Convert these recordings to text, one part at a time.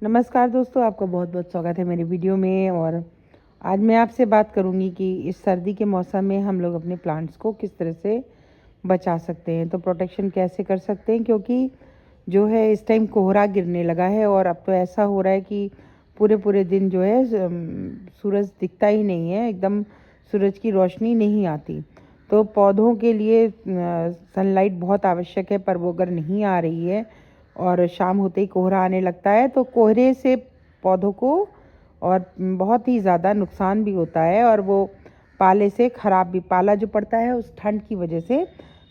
नमस्कार दोस्तों, आपका बहुत-बहुत स्वागत है मेरी वीडियो में। और आज मैं आपसे बात करूँगी कि इस सर्दी के मौसम में हम लोग अपने प्लांट्स को किस तरह से बचा सकते हैं, तो प्रोटेक्शन कैसे कर सकते हैं। क्योंकि जो है इस टाइम कोहरा गिरने लगा है और अब तो ऐसा हो रहा है कि पूरे-पूरे दिन जो है सूरज दिखता ही नहीं है, एकदम सूरज की रोशनी नहीं आती। तो पौधों के लिए सनलाइट बहुत आवश्यक है, पर वो अगर नहीं आ रही है और शाम होते ही कोहरा आने लगता है, तो कोहरे से पौधों को और बहुत ही ज़्यादा नुकसान भी होता है और वो पाले से ख़राब भी, पाला जो पड़ता है उस ठंड की वजह से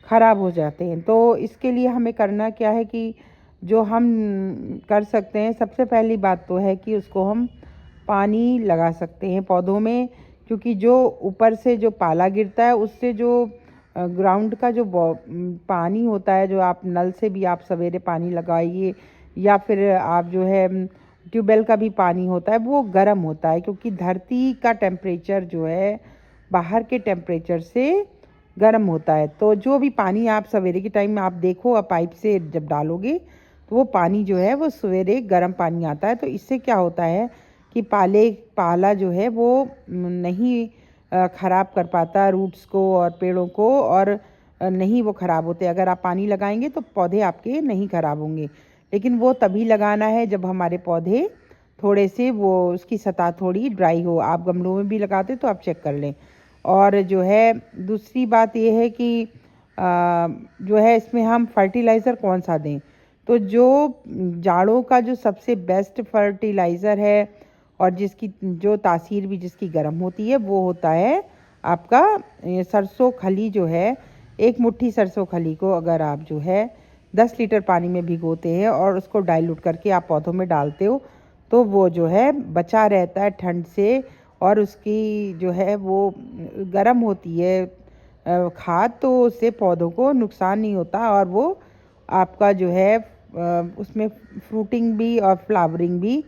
ख़राब हो जाते हैं। तो इसके लिए हमें करना क्या है कि जो हम कर सकते हैं, सबसे पहली बात तो है कि उसको हम पानी लगा सकते हैं पौधों में। क्योंकि जो ऊपर से जो पाला गिरता है उससे जो ग्राउंड का जो पानी होता है, जो आप नल से भी आप सवेरे पानी लगाइए या फिर आप जो है ट्यूबवेल का भी पानी होता है, वो गर्म होता है। क्योंकि धरती का टेम्परेचर जो है बाहर के टेम्परेचर से गर्म होता है। तो जो भी पानी आप सवेरे के टाइम में आप देखो, आप पाइप से जब डालोगे तो वो पानी जो है वो सवेरे गर्म पानी आता है। तो इससे क्या होता है कि पाला जो है वो नहीं ख़राब कर पाता रूट्स को और पेड़ों को, और नहीं वो ख़राब होते। अगर आप पानी लगाएंगे तो पौधे आपके नहीं ख़राब होंगे, लेकिन वो तभी लगाना है जब हमारे पौधे थोड़े से वो उसकी सतह थोड़ी ड्राई हो। आप गमलों में भी लगाते तो आप चेक कर लें। और जो है दूसरी बात ये है कि जो है इसमें हम फर्टिलाइज़र कौन सा दें। तो जो जाड़ों का जो सबसे बेस्ट फर्टिलाइज़र है और जिसकी जो तासीर भी जिसकी गर्म होती है, वो होता है आपका सरसों खली जो है। एक मुट्ठी सरसों खली को अगर आप जो है 10 लीटर पानी में भिगोते हैं और उसको डाइल्यूट करके आप पौधों में डालते हो, तो वो जो है बचा रहता है ठंड से। और उसकी जो है वो गर्म होती है खाद, तो उससे पौधों को नुकसान नहीं होता और वो आपका जो है उसमें फ्रूटिंग भी और फ्लावरिंग भी।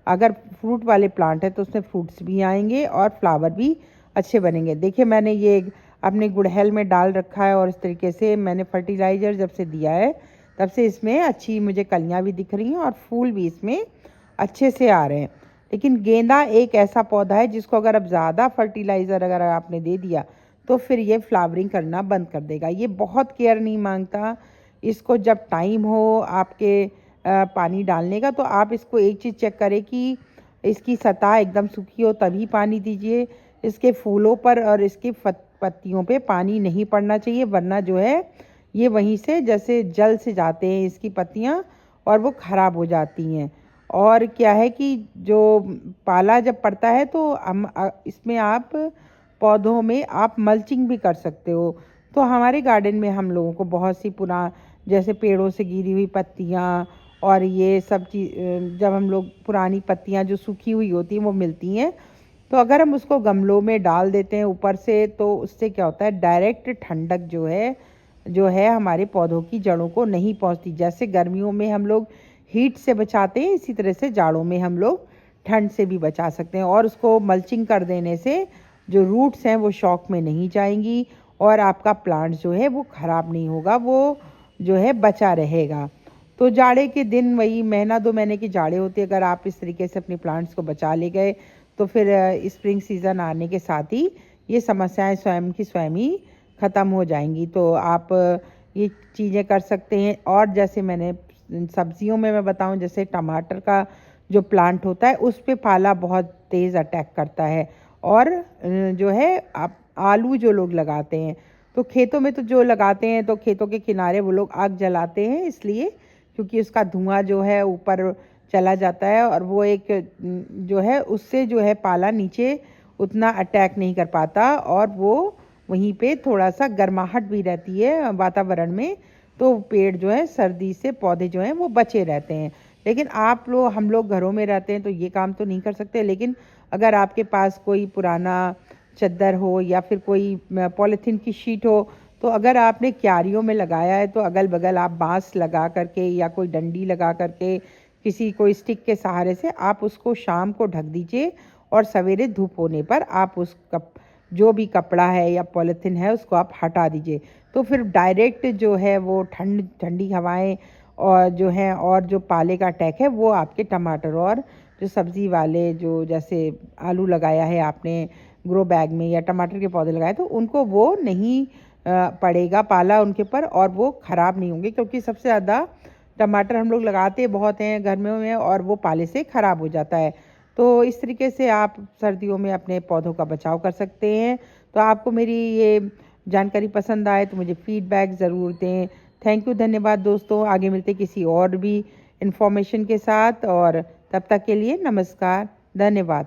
अगर फ्रूट वाले प्लांट है तो उसमें फ्रूट्स भी आएंगे और फ्लावर भी अच्छे बनेंगे। देखिए, मैंने ये अपने गुड़हल में डाल रखा है और इस तरीके से मैंने फर्टिलाइज़र जब से दिया है तब से इसमें अच्छी मुझे कलियां भी दिख रही हैं और फूल भी इसमें अच्छे से आ रहे हैं। लेकिन गेंदा एक ऐसा पौधा है जिसको अगर आप ज़्यादा फर्टिलाइज़र अगर आपने दे दिया तो फिर ये फ्लावरिंग करना बंद कर देगा। ये बहुत केयर नहीं मांगता। इसको जब टाइम हो आपके पानी डालने का, तो आप इसको एक चीज़ चेक करें कि इसकी सतह एकदम सूखी हो तभी पानी दीजिए। इसके फूलों पर और इसकी पत्तियों पे पानी नहीं पड़ना चाहिए, वरना जो है ये वहीं से जैसे जल से जाते हैं इसकी पत्तियां और वो ख़राब हो जाती हैं। और क्या है कि जो पाला जब पड़ता है तो हम इसमें आप पौधों में आप मल्चिंग भी कर सकते हो। तो हमारे गार्डन में हम लोगों को बहुत सी जैसे पेड़ों से गिरी हुई पत्तियाँ और ये सब चीज़, जब हम लोग पुरानी पत्तियाँ जो सूखी हुई होती हैं वो मिलती हैं, तो अगर हम उसको गमलों में डाल देते हैं ऊपर से, तो उससे क्या होता है डायरेक्ट ठंडक जो है हमारे पौधों की जड़ों को नहीं पहुंचती। जैसे गर्मियों में हम लोग हीट से बचाते हैं, इसी तरह से जाड़ों में हम लोग ठंड से भी बचा सकते हैं। और उसको मल्चिंग कर देने से जो रूट्स हैं वो शॉक में नहीं जाएंगी और आपका प्लांट जो है वो ख़राब नहीं होगा, वो जो है बचा रहेगा। तो जाड़े के दिन वही महीना 2 महीने की जाड़े होते, अगर आप इस तरीके से अपने प्लांट्स को बचा ले गए तो फिर स्प्रिंग सीज़न आने के साथ ही ये समस्याएं स्वयं की स्वयं ही ख़त्म हो जाएंगी। तो आप ये चीज़ें कर सकते हैं। और जैसे मैंने सब्जियों में मैं बताऊं, जैसे टमाटर का जो प्लांट होता है उस पे पाला बहुत तेज़ अटैक करता है। और जो है आप आलू जो लोग लगाते हैं, तो खेतों में तो जो लगाते हैं तो खेतों के किनारे वो लोग आग जलाते हैं, इसलिए क्योंकि उसका धुआं जो है ऊपर चला जाता है और वो एक जो है उससे जो है पाला नीचे उतना अटैक नहीं कर पाता और वो वहीं पे थोड़ा सा गर्माहट भी रहती है वातावरण में। तो पेड़ जो है सर्दी से पौधे जो हैं वो बचे रहते हैं। लेकिन हम लोग घरों में रहते हैं तो ये काम तो नहीं कर सकते। लेकिन अगर आपके पास कोई पुराना चद्दर हो या फिर कोई पॉलीथीन की शीट हो, तो अगर आपने क्यारियों में लगाया है तो अगल बगल आप बांस लगा करके या कोई डंडी लगा करके किसी कोई स्टिक के सहारे से आप उसको शाम को ढक दीजिए और सवेरे धूप होने पर आप जो भी कपड़ा है या पॉलीथीन है उसको आप हटा दीजिए। तो फिर डायरेक्ट जो है वो ठंडी हवाएं और जो हैं और जो पाले का अटैक है वो आपके टमाटर और जो सब्ज़ी वाले जो जैसे आलू लगाया है आपने ग्रो बैग में या टमाटर के पौधे लगाए तो उनको वो नहीं पड़ेगा पाला उनके ऊपर और वो ख़राब नहीं होंगे, क्योंकि सबसे ज़्यादा टमाटर हम लोग लगाते बहुत हैं घर में और वो पाले से ख़राब हो जाता है। तो इस तरीके से आप सर्दियों में अपने पौधों का बचाव कर सकते हैं। तो आपको मेरी ये जानकारी पसंद आए तो मुझे फीडबैक ज़रूर दें। थैंक यू, धन्यवाद दोस्तों। आगे मिलते किसी और भी इन्फॉर्मेशन के साथ, और तब तक के लिए नमस्कार, धन्यवाद।